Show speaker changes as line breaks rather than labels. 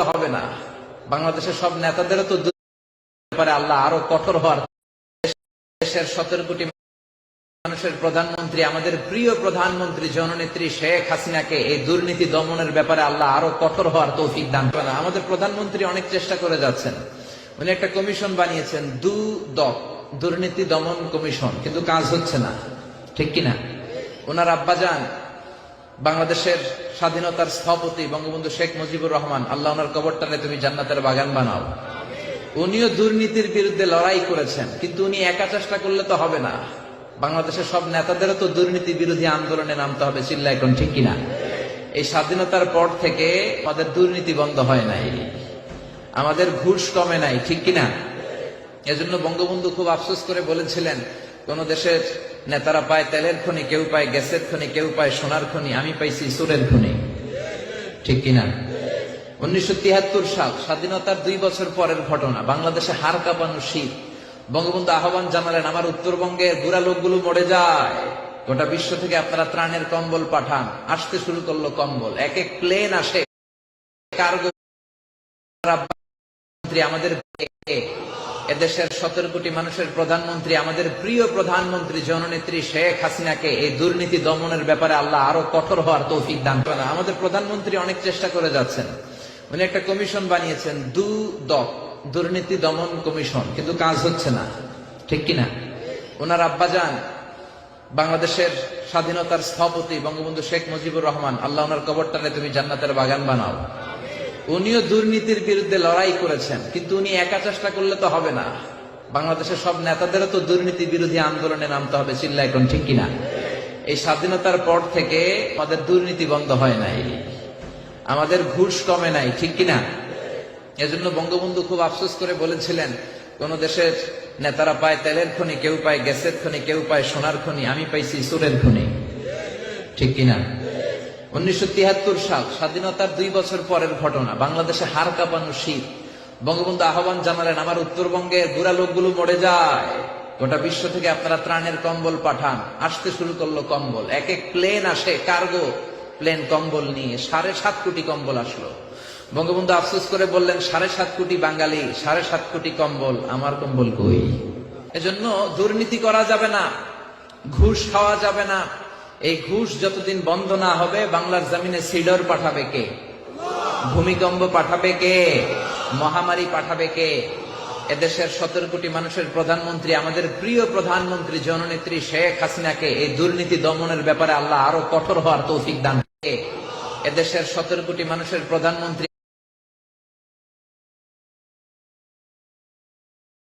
তো হবে না। বাংলাদেশের সব নেতাদেরও তো ব্যাপারে আল্লাহ আরো কঠোর হওয়ার, দেশের 17 কোটি মানুষের প্রধানমন্ত্রী, আমাদের প্রিয় প্রধানমন্ত্রী জননেত্রী শেখ হাসিনাকে এই দুর্নীতি দমনের ব্যাপারে আল্লাহ আরো কঠোর হওয়ার তৌফিক দান করেন। আমাদের প্রধানমন্ত্রী অনেক চেষ্টা করে যাচ্ছেন, উনি একটা কমিশন বানিয়েছেন, দুর্নীতি দমন কমিশন, কিন্তু কাজ হচ্ছে না, ঠিক কিনা? ওনার আব্বাজান বাংলাদেশের স্বাধীনতার স্থপতি বঙ্গবন্ধু শেখ মুজিবুর রহমান, আল্লাহ ওনার কবরটারে তুমি জান্নাতের বাগান বানাও, উনিও দুর্নীতির বিরুদ্ধে লড়াই করেছেন, কিন্তু উনি একা চেষ্টা করলে তো হবে না। বাংলাদেশের সব নেতাদেরও তো দুর্নীতি বিরোধী আন্দোলনে নামতে হবে, চিল্লা এখন, ঠিক কিনা? এই স্বাধীনতার পর থেকে আমাদের দুর্নীতি বন্ধ হয় নাই, আমাদের ঘুষ কমে নাই, ঠিক কিনা? এজন্য বঙ্গবন্ধু খুব আফসোস করে বলেছিলেন, কোন দেশের নেতারা পায় তেলের খনি, কেউ পায় গ্যাসের খনি, কেউ পায় সোনার খনি, আমি পাইছি সুরের খনি, ঠিক কিনা? 1973 সাল, স্বাধীনতার 2 বছর পরের ঘটনা, বাংলাদেশে হাড় কাঁপানো শীত। বঙ্গবন্ধু আহ্বান জানালেন, আমার উত্তরবঙ্গের বুড়া লোকগুলো মরে যায়, গোটা বিশ্ব থেকে আপনারা ত্রাণের কম্বল পাঠান। আসতে শুরু করলো কম্বল, এক এক প্লেন আসে, কার্গো। আমাদের এদেশের 17 কোটি মানুষের প্রধানমন্ত্রী, আমাদের প্রিয় প্রধানমন্ত্রী জননেত্রী শেখ হাসিনাকে এই দুর্নীতি দমনের ব্যাপারে আল্লাহ আরো কঠোর হওয়ার তৌফিক দান করেন। আমাদের প্রধানমন্ত্রী অনেক চেষ্টা করে যাচ্ছেন, উনি একটা কমিশন বানিয়েছেন, দুর্নীতি দমন কমিশন, কিন্তু কাজ হচ্ছে না, ঠিক কিনা? ওনার আব্বাজান বাংলাদেশের স্বাধীনতার স্থপতি বঙ্গবন্ধু শেখ মুজিবুর রহমান, আল্লাহ ওনার কবরটারে তুমি জান্নাতের বাগান বানাও, উনিও দুর্নীতির বিরুদ্ধে লড়াই করেছেন, কিন্তু উনি একা চেষ্টা করলে তো হবে না। বাংলাদেশের সব নেতাদেরও তো দুর্নীতি বিরোধী আন্দোলনে নামতে হবে, চিল্লা এখন, ঠিক কিনা? এই স্বাধীনতার পর থেকে আমাদের দুর্নীতি বন্ধ হয় নাই, আমাদের ঘুষ কমে নাই, ঠিক কিনা? এজন্য বঙ্গবন্ধু খুব আফসোস করে বলেছিলেন, কোন দেশের নেতারা পায় তেলের খনি, কেউ পায় গ্যাসের খনি, কেউ পায় সোনার খনি, আমি পাইছি সুরের খনি, ঠিক কিনা? 1973 সাল, স্বাধীনতার 2 বছর পরের ঘটনা, বাংলাদেশে হাড় কাঁপানো শীত। বঙ্গবন্ধু আহ্বান জানালেন, আমার উত্তরবঙ্গের বুড়া লোকগুলো মরে যায়, গোটা বিশ্ব থেকে আপনারা ত্রাণের কম্বল পাঠান। আসতে শুরু করলো কম্বল, এক এক প্লেন আসে, কার্গো প্লেন কম্বল নিয়ে, 7.5 কোটি কম্বল আসলো। বঙ্গবন্ধু আফসোস করে বললেন, 7.5 কোটি বাঙালি, 7.5 কোটি কম্বল, আমার কম্বল কই? এজন্য দুর্নীতি করা যাবে না, ঘুষ খাওয়া যাবে না। এই ঘুষ যতদিন বন্ধ না হবে, বাংলার জমিনে সিডর পাঠাবে কে? ভূমিকম্প পাঠাবে কে? মহামারী পাঠাবে কে? এদেশের 17 কোটি মানুষের প্রধানমন্ত্রী, আমাদের প্রিয় প্রধানমন্ত্রী জননেত্রী শেখ হাসিনাকে এই দুর্নীতি দমনের ব্যাপারে আল্লাহ আরো কঠোর হওয়ার তৌফিক দান। এদেশের 17 কোটি মানুষের প্রধানমন্ত্রী